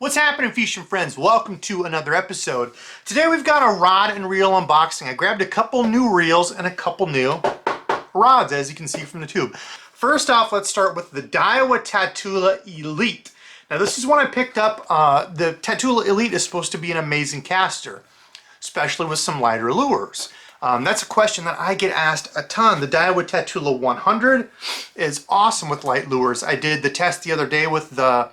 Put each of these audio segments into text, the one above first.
What's happening, fishing friends? Welcome to another episode. Today we've got a rod and reel unboxing. I grabbed a couple new reels and a couple new rods, as you can see from the tube. First off, let's start with the Daiwa Tatula Elite. Now this is one I picked up. The Tatula Elite is supposed to be an amazing caster, especially with some lighter lures. That's a question that I get asked a ton. The Daiwa Tatula 100 is awesome with light lures. I did the test the other day with the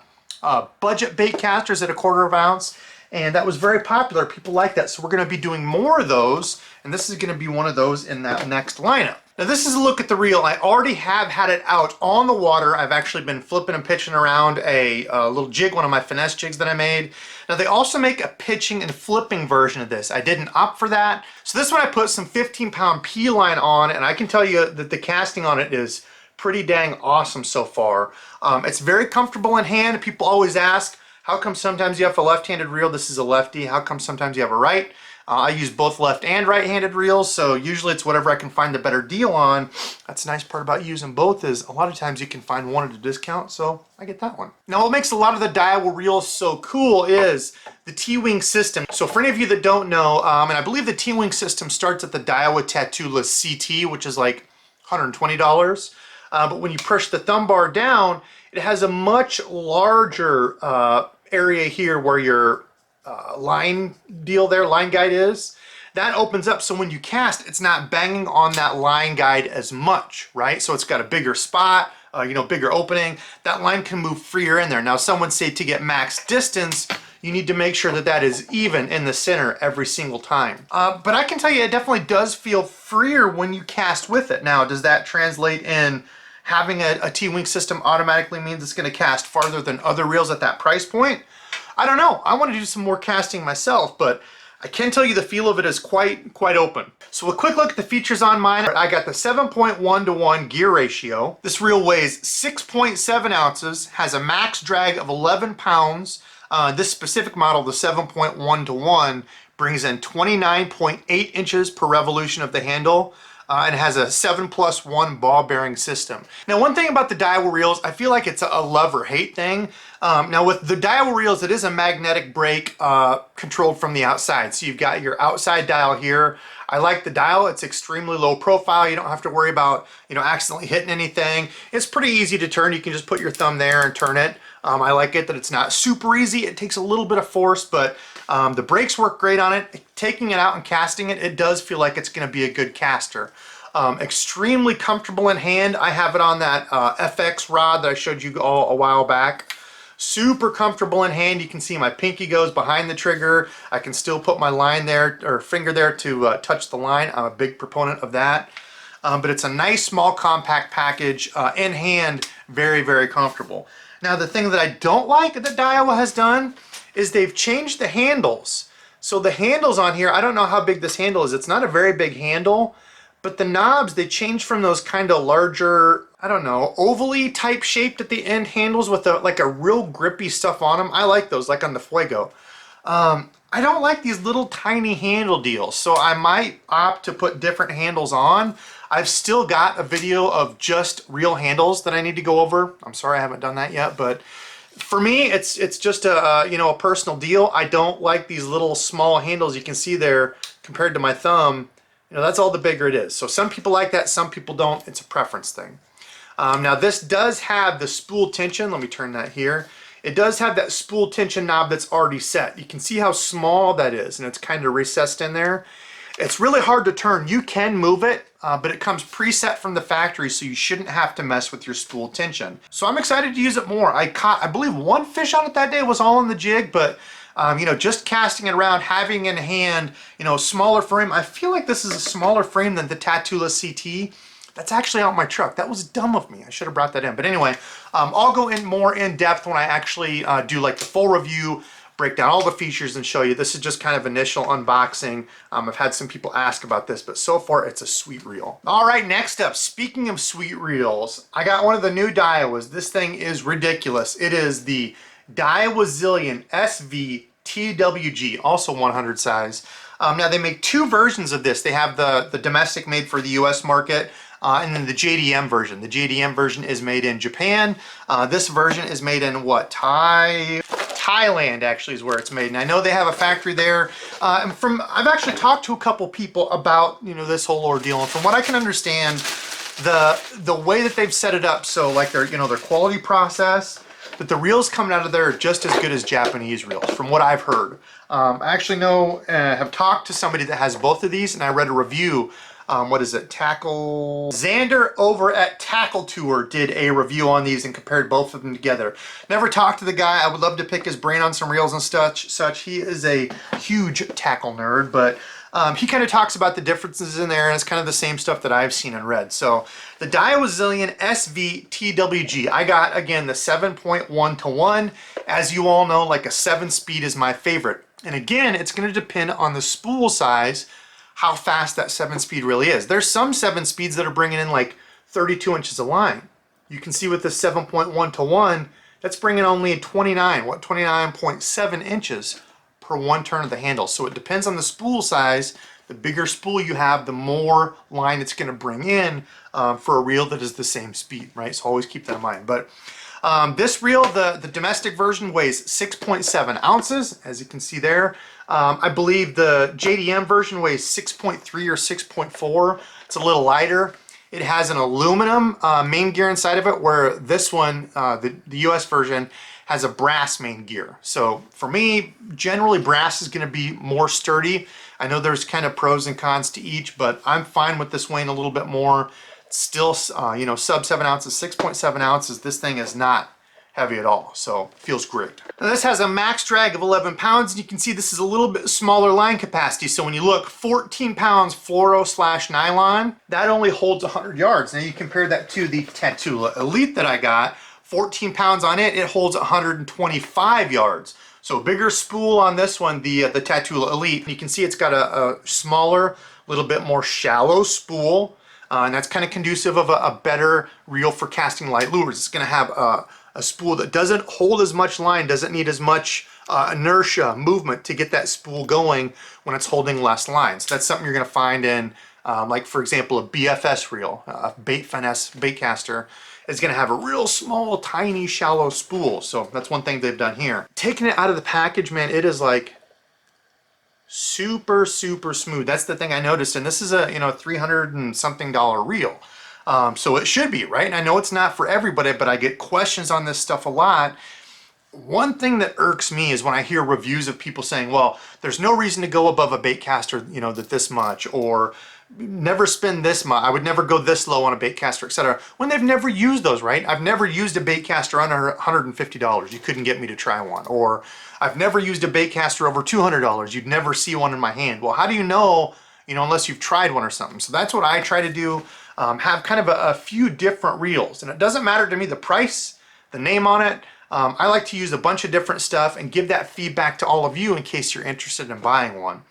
budget Baitcasters at 1/4 ounce, and that was very popular. People like that, so we're going to be doing more of those, and this is going to be one of those in that next lineup. Now this is a look at the reel. I already have had it out on the water. I've actually been flipping and pitching around a little jig, one of my finesse jigs that I made. Now they also make a pitching and flipping version of this. I didn't opt for that. So this one I put some 15-pound PLine on, and I can tell you that the casting on it is pretty dang awesome so far. It's very comfortable in hand. People always ask, how come sometimes you have a left-handed reel? This is a lefty. How come sometimes you have a right? I use both left and right-handed reels, so usually it's whatever I can find the better deal on. That's the nice part about using both, is a lot of times you can find one at a discount, so I get that one. Now what makes a lot of the Daiwa reels so cool is the T-wing system. So for any of you that don't know, and I believe the T-wing system starts at the Daiwa Tatula CT, which is like $120. But when you push the thumb bar down, it has a much larger area here where your line guide is. That opens up, so when you cast, it's not banging on that line guide as much, right? So it's got a bigger spot, bigger opening. That line can move freer in there. Now some would say to get max distance, you need to make sure that that is even in the center every single time. But I can tell you, it definitely does feel freer when you cast with it. Now, does that translate in having a T-wing system automatically means it's going to cast farther than other reels at that price point? I don't know. I want to do some more casting myself, but I can tell you the feel of it is quite open. So a quick look at the features on mine. I got the 7.1-to-1 gear ratio. This reel weighs 6.7 ounces, has a max drag of 11 pounds. This specific model, the 7.1-to-1, brings in 29.8 inches per revolution of the handle. And it has a 7+1 ball bearing system. Now one thing about the Daiwa reels, I feel like it's a love or hate thing. Now with the Daiwa reels, it is a magnetic brake controlled from the outside. So you've got your outside dial here. I like the dial. It's extremely low profile. You don't have to worry about accidentally hitting anything. It's pretty easy to turn. You can just put your thumb there and turn it. I like it that it's not super easy. It takes a little bit of force, but the brakes work great on it. Taking it out and casting it, it does feel like it's going to be a good caster. Extremely comfortable in hand. I have it on that FX rod that I showed you all a while back. Super comfortable in hand. You can see my pinky goes behind the trigger. I can still put my line there, or finger there, to touch the line. I'm a big proponent of that. But it's a nice, small, compact package. In hand, very comfortable. Now the thing that I don't like that Daiwa has done is they've changed the handles. So the handles on here, I don't know how big this handle is. It's not a very big handle, but the knobs, they changed from those kind of larger, I don't know, ovally type shaped at the end handles with like a real grippy stuff on them. I like those, like on the Fuego. I don't like these little tiny handle deals, so I might opt to put different handles on. I've still got a video of just real handles that I need to go over. I'm sorry I haven't done that yet, but for me, it's just a personal deal. I don't like these little small handles you can see there compared to my thumb. That's all the bigger it is. So some people like that, some people don't. It's a preference thing. Now this does have the spool tension. Let me turn that here. It does have that spool tension knob that's already set. You can see how small that is, and it's kind of recessed in there. It's really hard to turn. You can move it, but it comes preset from the factory, so you shouldn't have to mess with your spool tension. So I'm excited to use it more. I caught, I believe, one fish on it that day. It was all in the jig, but just casting it around, having in hand, smaller frame. I feel like this is a smaller frame than the Tatula CT. That's actually out my truck. That was dumb of me. I should have brought that in. But anyway, I'll go in more in depth when I actually do like the full review, break down all the features and show you. This is just kind of initial unboxing. I've had some people ask about this, but so far it's a sweet reel. All right, next up, speaking of sweet reels, I got one of the new Daiwas. This thing is ridiculous. It is the Daiwa Zillion SVTWG, also 100 size. Now they make two versions of this. They have the domestic made for the US market, and then the JDM version. The JDM version is made in Japan. This version is made in what? Thailand actually is where it's made, and I know they have a factory there. And I've actually talked to a couple people about this whole ordeal, and from what I can understand, the way that they've set it up, so like their their quality process, that the reels coming out of there are just as good as Japanese reels, from what I've heard. I actually have talked to somebody that has both of these, and I read a review. What is it? Xander over at Tackle Tour did a review on these and compared both of them together. Never talked to the guy. I would love to pick his brain on some reels and such. He is a huge tackle nerd, but he kind of talks about the differences in there, and it's kind of the same stuff that I've seen and read. So the Daiwa SVTWG, I got, again, the 7.1:1. As you all know, like a 7-speed is my favorite. And again, it's going to depend on the spool size, how fast that 7-speed really is. There's some 7-speeds that are bringing in like 32 inches of line. You can see with the 7.1:1, that's bringing only 29.7 inches per one turn of the handle. So it depends on the spool size. The bigger spool you have, the more line it's going to bring in for a reel that is the same speed, right? So always keep that in mind. But this reel, the domestic version, weighs 6.7 ounces, as you can see there. I believe the JDM version weighs 6.3 or 6.4. It's a little lighter. It has an aluminum main gear inside of it, where this one, the US version, has a brass main gear. So for me, generally brass is going to be more sturdy. I know there's kind of pros and cons to each, but I'm fine with this weighing a little bit more. It's still, sub 7 ounces, 6.7 ounces. This thing is not heavy at all, so feels great. Now this has a max drag of 11 pounds, and you can see this is a little bit smaller line capacity. So when you look, 14 pounds fluoro/nylon, that only holds 100 yards. Now you compare that to the Tatula Elite that I got, 14 pounds on it, it holds 125 yards. So bigger spool on this one, the Tatula Elite. You can see it's got a smaller, little bit more shallow spool, and that's kind of conducive of a better reel for casting light lures. It's going to have a spool that doesn't hold as much line, doesn't need as much inertia, movement to get that spool going when it's holding less line. So that's something you're going to find in, like for example, a BFS reel, a Baitcaster is going to have a real small, tiny, shallow spool. So that's one thing they've done here. Taking it out of the package, man, it is like super, super smooth. That's the thing I noticed. And this is a $300 and something reel. So it should be, right? And I know it's not for everybody, but I get questions on this stuff a lot. One thing that irks me is when I hear reviews of people saying, well, there's no reason to go above a Baitcaster, that this much, or never spend this much, I would never go this low on a Baitcaster, etc. When they've never used those, right? I've never used a Baitcaster under $150. You couldn't get me to try one. Or I've never used a Baitcaster over $200. You'd never see one in my hand. Well, how do you know, unless you've tried one or something? So that's what I try to do. Have kind of a few different reels, and it doesn't matter to me the price, the name on it. I like to use a bunch of different stuff and give that feedback to all of you in case you're interested in buying one.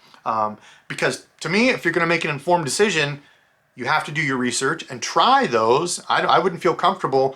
Because to me, if you're going to make an informed decision, you have to do your research and try those. I wouldn't feel comfortable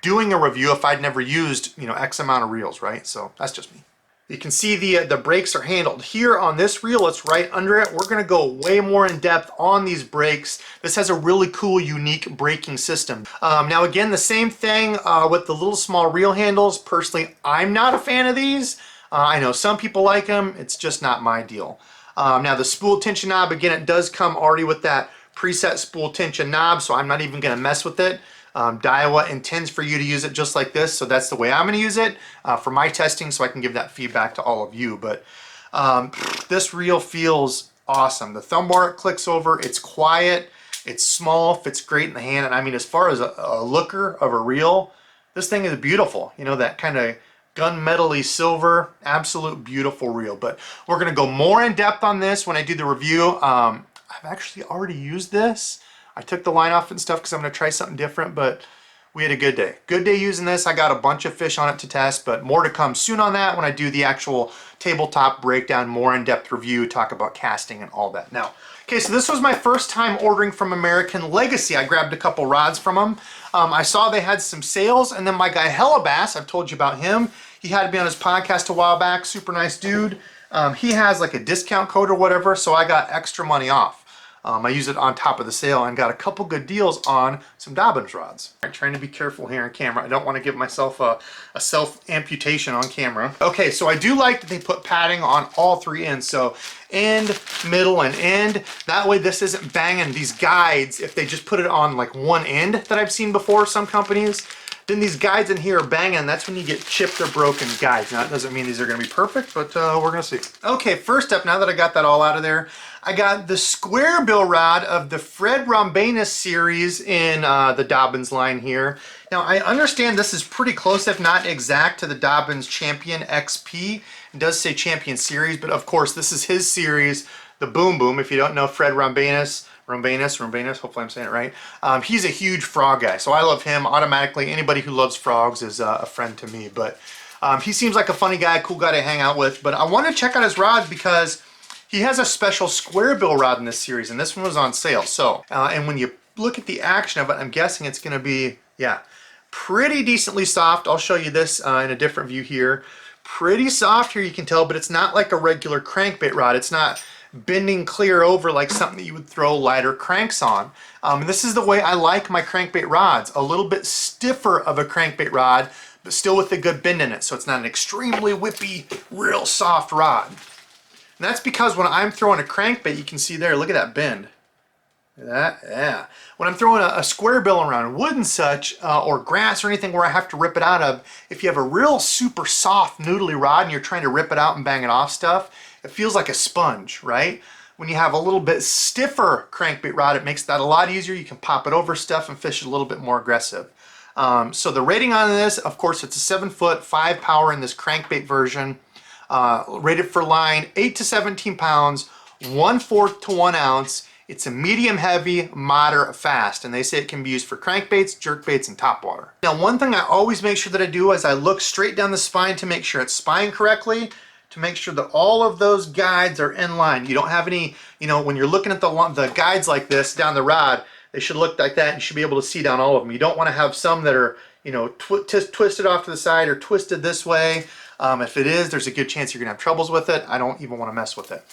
doing a review if I'd never used X amount of reels, right? So that's just me. You can see the brakes are handled. Here on this reel, it's right under it. We're gonna go way more in depth on these brakes. This has a really cool, unique braking system. Now again, the same thing with the little small reel handles. Personally, I'm not a fan of these. I know some people like them. It's just not my deal. Now the spool tension knob, again, it does come already with that preset spool tension knob, so I'm not even gonna mess with it. Daiwa intends for you to use it just like this, so that's the way I'm going to use it for my testing, so I can give that feedback to all of you. But this reel feels awesome. The thumb bar clicks over, it's quiet, it's small, fits great in the hand, and I mean, as far as a looker of a reel, this thing is beautiful. That kind of gunmetal-y silver, absolute beautiful reel. But we're going to go more in depth on this when I do the review. I've actually already used this. I took the line off and stuff because I'm going to try something different, but we had a good day. Good day using this. I got a bunch of fish on it to test, but more to come soon on that when I do the actual tabletop breakdown, more in-depth review, talk about casting and all that. Now, okay, so this was my first time ordering from American Legacy. I grabbed a couple rods from them. I saw they had some sales, and then my guy Hellabass, I've told you about him. He had me on his podcast a while back, super nice dude. He has like a discount code or whatever, so I got extra money off. I use it on top of the sail and got a couple good deals on some Dobyns rods. I'm trying to be careful here on camera. I don't want to give myself a self-amputation on camera. Okay, so I do like that they put padding on all three ends. So end, middle, and end. That way this isn't banging these guides if they just put it on like one end that I've seen before, some companies. Then these guides in here are banging. That's when you get chipped or broken guides. Now, that doesn't mean these are going to be perfect, but we're going to see. Okay, first up, now that I got that all out of there, I got the square bill rod of the Fred Rombanus series in the Dobyns line here. Now, I understand this is pretty close, if not exact, to the Dobyns Champion XP. It does say Champion Series, but of course, this is his series, the Boom Boom. If you don't know Fred Rombanus, hopefully I'm saying it right. He's a huge frog guy, so I love him. Automatically, anybody who loves frogs is a friend to me. But he seems like a funny guy, cool guy to hang out with. But I want to check out his rods because he has a special square bill rod in this series, and this one was on sale. So, and when you look at the action of it, I'm guessing it's going to be, yeah, pretty decently soft. I'll show you this in a different view here. Pretty soft here, you can tell, but it's not like a regular crankbait rod. It's not bending clear over like something that you would throw lighter cranks on. And this is the way I like my crankbait rods. A little bit stiffer of a crankbait rod, but still with a good bend in it. So it's not an extremely whippy, real soft rod. And that's because when I'm throwing a crankbait, you can see there, look at that bend. Look at that, yeah. When I'm throwing a square bill around wood and such, or grass or anything where I have to rip it out of, if you have a real super soft noodly rod and you're trying to rip it out and bang it off stuff, it feels like a sponge, right? When you have a little bit stiffer crankbait rod, it makes that a lot easier. You can pop it over stuff and fish a little bit more aggressive. So the rating on this, of course, it's a 7 foot, 5 power in this crankbait version. Rated for line 8 to 17 pounds, 1/4 to 1 ounce. It's a medium heavy, moderate fast, and they say it can be used for crankbaits, jerkbaits, and topwater. Now, one thing I always make sure that I do is I look straight down the spine to make sure it's spined correctly, to make sure that all of those guides are in line. You don't have any, you know, when you're looking at the guides like this down the rod, they should look like that. You should be able to see down all of them. You don't want to have some that are, you know, twisted off to the side or twisted this way. If it is, there's a good chance you're going to have troubles with it. I don't even want to mess with it.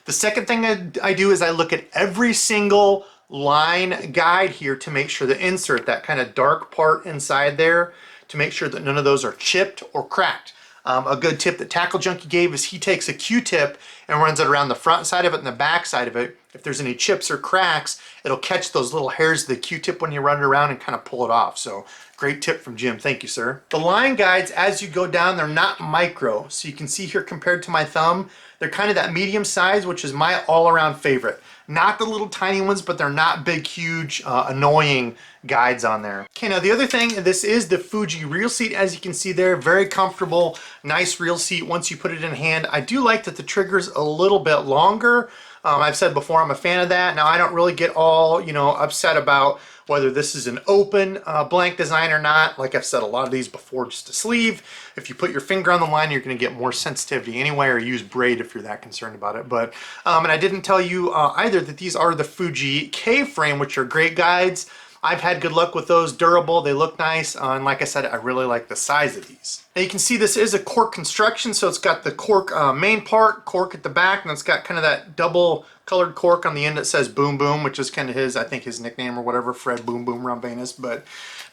The second thing I do is I look at every single line guide here to make sure the insert, that kind of dark part inside there, to make sure that none of those are chipped or cracked. A good tip that Tackle Junkie gave is he takes a Q-tip and runs it around the front side of it and the back side of it. If there's any chips or cracks, it'll catch those little hairs of the Q-tip when you run it around and kind of pull it off. So great tip from Jim. Thank you, sir. The line guides, as you go down, they're not micro. So you can see here compared to my thumb, they're kind of that medium size, which is my all-around favorite. Not the little tiny ones, but they're not big, huge, annoying guides on there. Okay, now the other thing, this is the Fuji reel seat, as you can see there. Very comfortable, nice reel seat once you put it in hand. I do like that the trigger's a little bit longer. I've said before, I'm a fan of that. Now, I don't really get all, you know, upset about whether this is an open blank design or not. Like I've said a lot of these before, just a sleeve. If you put your finger on the line, you're going to get more sensitivity anyway, or use braid if you're that concerned about it. But, and I didn't tell you either that these are the Fuji K-frame, which are great guides. I've had good luck with those, durable, they look nice, and like I said, I really like the size of these. Now you can see this is a cork construction, so it's got the cork main part, cork at the back, and it's got kind of that double colored cork on the end that says Boom Boom, which is kind of his, I think his nickname or whatever, Fred Boom Boom Rombanus. But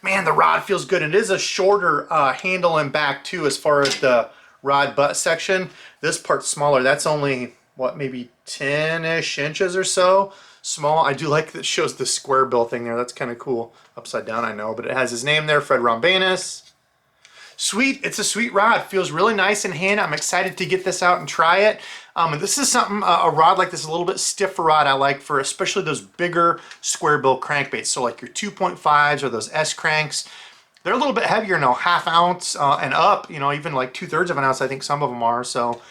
man, the rod feels good. It is a shorter handle and back too as far as the rod butt section. This part's smaller. That's only, what, maybe 10-ish inches or so. Small. I do like that it shows the square bill thing there. That's kind of cool. Upside down, I know, but it has his name there, Fred Rombanus. Sweet. It's a sweet rod. Feels really nice in hand. I'm excited to get this out and try it. And this is something, a rod like this, a little bit stiffer rod I like for especially those bigger square bill crankbaits. So like your 2.5s or those S cranks. They're a little bit heavier now, 1/2 ounce and up, you know, even like 2/3 of an ounce, I think some of them are. So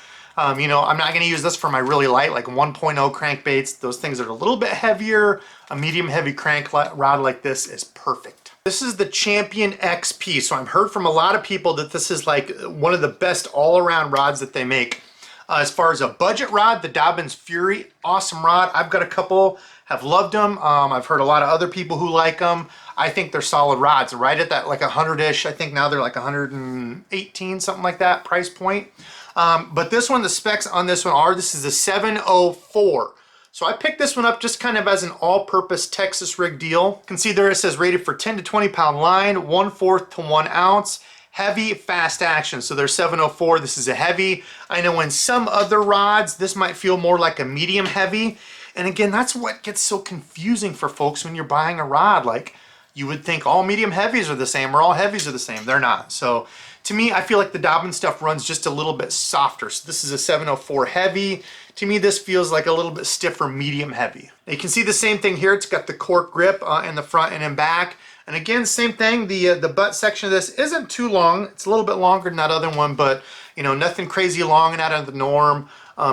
you know, I'm not going to use this for my really light, like 1.0 crankbaits. Those things are a little bit heavier. A medium heavy crank rod like this is perfect. This is the Champion XP. So I've heard from a lot of people that this is like one of the best all-around rods that they make. As far as a budget rod, the Dobyns Fury, awesome rod. I've got a couple, have loved them. I've heard a lot of other people who like them. I think they're solid rods, right at that like 100-ish. I think now they're like 118, something like that price point. But this one, the specs on this one are, this is a 704. So I picked this one up just kind of as an all-purpose Texas rig deal. You can see there it says rated for 10 to 20 pound line, 1/4 to 1 ounce. Heavy, fast action. So there's 704, this is a heavy. I know in some other rods, this might feel more like a medium heavy. And again, that's what gets so confusing for folks when you're buying a rod. Like, you would think all medium heavies are the same or all heavies are the same. They're not. So to me, I feel like the Dobyns stuff runs just a little bit softer. So this is a 704 heavy. To me, this feels like a little bit stiffer medium heavy. Now you can see the same thing here. It's got the cork grip in the front and in back. And again, same thing, the butt section of this isn't too long. It's a little bit longer than that other one, but you know, nothing crazy long and out of the norm.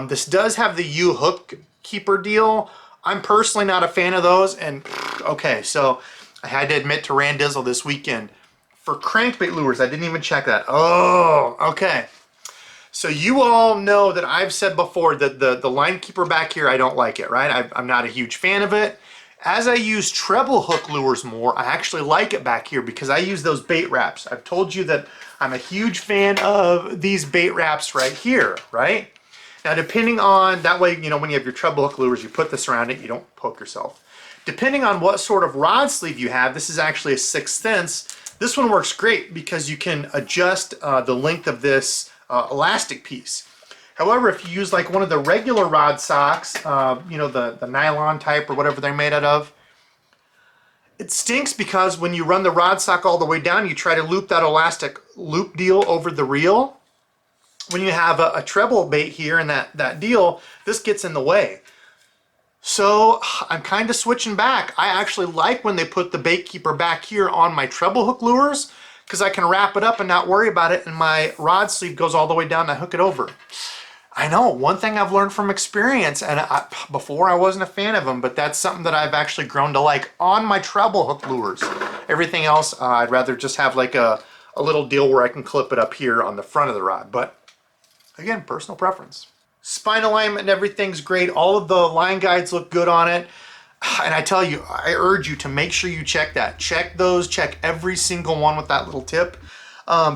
This does have the U-hook keeper deal. I'm personally not a fan of those, and okay, so I had to admit to Randizzle this weekend, for crankbait lures, I didn't even check that. Oh, okay. So you all know that I've said before that the line keeper back here, I don't like it, right? I'm not a huge fan of it. As I use treble hook lures more, I actually like it back here because I use those bait wraps. I've told you that I'm a huge fan of these bait wraps right here, right? Now, depending on, that way, you know, when you have your treble hook lures, you put this around it, you don't poke yourself. Depending on what sort of rod sleeve you have, this is actually a 6/10. This one works great because you can adjust the length of this elastic piece. However, if you use like one of the regular rod socks, you know, the nylon type or whatever they're made out of, it stinks because when you run the rod sock all the way down, you try to loop that elastic loop deal over the reel. When you have a treble bait here and that deal, this gets in the way. So I'm kind of switching back. I actually like when they put the bait keeper back here on my treble hook lures because I can wrap it up and not worry about it, and my rod sleeve goes all the way down and I hook it over. I know, one thing I've learned from experience, and before I wasn't a fan of them, but that's something that I've actually grown to like on my treble hook lures. Everything else, I'd rather just have like a little deal where I can clip it up here on the front of the rod. But again, personal preference. Spine alignment and everything's great. All of the line guides look good on it. And I tell you, I urge you to make sure you check that. Check those, check every single one with that little tip.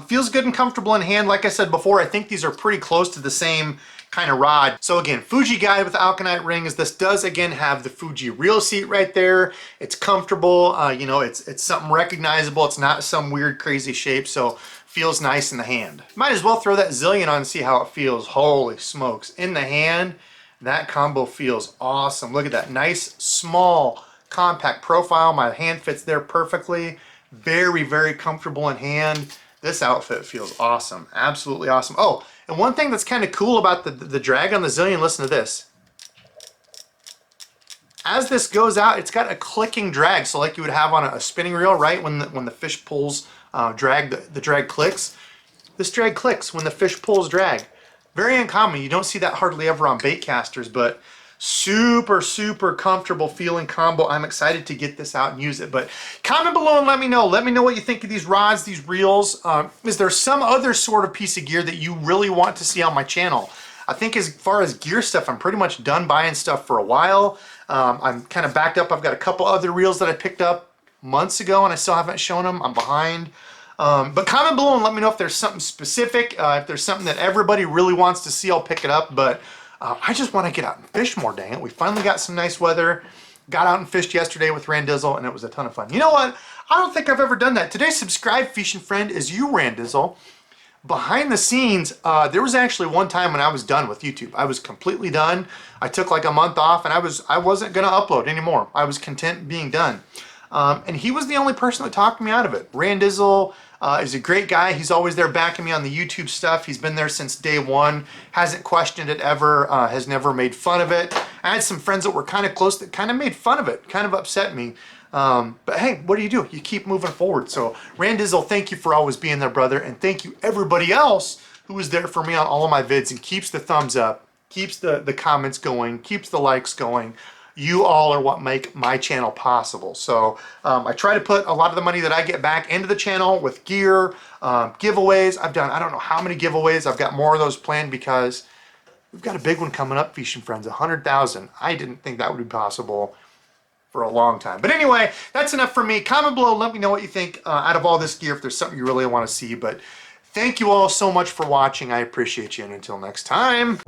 Feels good and comfortable in hand. Like I said before, I think these are pretty close to the same kind of rod. So again, Fuji guide with alkanite rings. This does again have the Fuji reel seat right there. It's comfortable. You know, it's something recognizable. It's not some weird crazy shape. So feels nice in the hand. Might as well throw that Zillion on and see how it feels. Holy smokes. In the hand, that combo feels awesome. Look at that nice, small, compact profile. My hand fits there perfectly. Very, very comfortable in hand. This outfit feels awesome. Absolutely awesome. Oh, and one thing that's kind of cool about the drag on the Zillion, listen to this. As this goes out, it's got a clicking drag. So like you would have on a spinning reel, right? When the fish pulls drag, the drag clicks. This drag clicks when the fish pulls drag. Very uncommon. You don't see that hardly ever on Baitcasters, but super, super comfortable feeling combo. I'm excited to get this out and use it. But comment below and let me know. Let me know what you think of these rods, these reels. Is there some other sort of piece of gear that you really want to see on my channel? I think as far as gear stuff, I'm pretty much done buying stuff for a while. I'm kind of backed up. I've got a couple other reels that I picked up months ago and I still haven't shown them. I'm behind. But comment below and let me know if there's something specific. If there's something that everybody really wants to see, I'll pick it up. But I just want to get out and fish more, dang it. We finally got some nice weather. Got out and fished yesterday with Randizzle, and it was a ton of fun. You know what? I don't think I've ever done that. Today's subscribed fishing friend is you, Randizzle. Behind the scenes, there was actually one time when I was done with YouTube. I was completely done. I took like a month off, and I wasn't going to upload anymore. I was content being done. And he was the only person that talked me out of it. Randizzle is a great guy. He's always there backing me on the YouTube stuff. He's been there since day one. Hasn't questioned it ever. Has never made fun of it. I had some friends that were kind of close that kind of made fun of it. Kind of upset me. But hey, what do? You keep moving forward. So Randizzle, thank you for always being there, brother. And thank you everybody else who is there for me on all of my vids and keeps the thumbs up, keeps the comments going, keeps the likes going. You all are what make my channel possible. So I try to put a lot of the money that I get back into the channel with gear, giveaways. I've done, I don't know how many giveaways. I've got more of those planned because we've got a big one coming up, fishing friends, 100,000. I didn't think that would be possible for a long time. But anyway, that's enough for me. Comment below, let me know what you think out of all this gear, if there's something you really want to see. But thank you all so much for watching. I appreciate you, and until next time.